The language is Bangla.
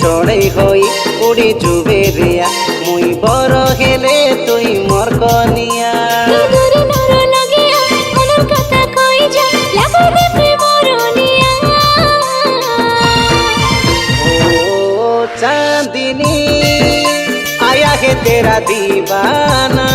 চড়াই হই উড়ি চুবে রিয়া মুই বড় হেলে তুই মোর কনিয়া चांदनी आया है तेरा दीवाना।